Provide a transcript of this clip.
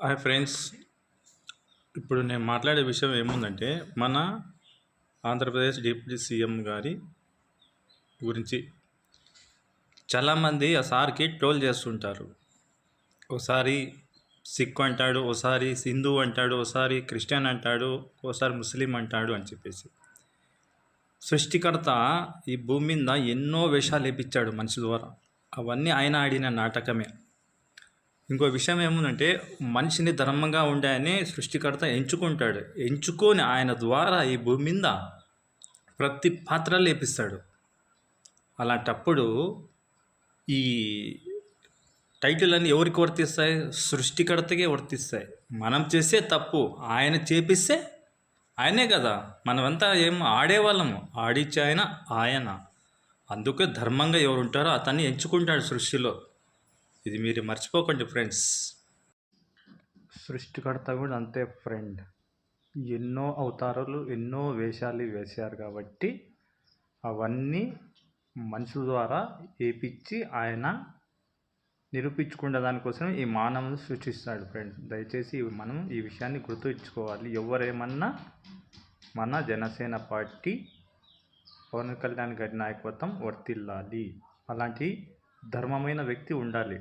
Hi friends. ఇప్పుడు నేను మాట్లాడే విషయం ఏముందంటే మన ఆంధ్రప్రదేశ్ డిప్యూటీ సీఎం గారి గురించి. చాలామంది ఆ సార్కి ట్రోల్ చేస్తుంటారు. ఓసారి సిక్ అంటాడు, ఓసారి హిందూ అంటాడు, ఓసారి క్రిస్టియన్ అంటాడు, ఓసారి ముస్లిం అంటాడు అని చెప్పేసి. సృష్టికర్త ఈ భూమి మీద ఎన్నో వేషాలు వేపించాడు మనిషి ద్వారా. అవన్నీ ఆయన ఆడిన నాటకమే. ఇంకో విషయం ఏముందంటే మనిషిని ధర్మంగా ఉండాలని సృష్టికర్త ఎంచుకొని ఆయన ద్వారా ఈ భూమి మీద ప్రతి పాత్రలు లేపిస్తాడు. అలాంటప్పుడు ఈ టైటిల్ అన్నీ ఎవరికి వర్తిస్తాయి? సృష్టికర్తకే వర్తిస్తాయి. మనం చేసే తప్పు ఆయన చేపిస్తే ఆయనే కదా, మనమంతా ఏం ఆడేవాళ్ళము, ఆడిచ్చే ఆయన. అందుకే ధర్మంగా ఎవరు ఉంటారో అతన్ని ఎంచుకుంటాడు సృష్టిలో. ఇది మీరు మర్చిపోకండి ఫ్రెండ్స్. సృష్టికర్త కూడా అంతే ఫ్రెండ్. ఎన్నో అవతారాలు, ఎన్నో వేషాలు వేశారు కాబట్టి అవన్నీ మనుషుల ద్వారా వేపించి ఆయన నిరూపించుకునే దానికోసం ఈ మానవుని సృష్టిస్తాడు ఫ్రెండ్స్. దయచేసి మనం ఈ విషయాన్ని గుర్తుంచుకోవాలి. ఎవరేమన్నా మన జనసేన పార్టీ పవన్ కళ్యాణ్ గారి నాయకత్వం వర్తిల్లాలి. అలాంటి ధర్మమైన వ్యక్తి ఉండాలి.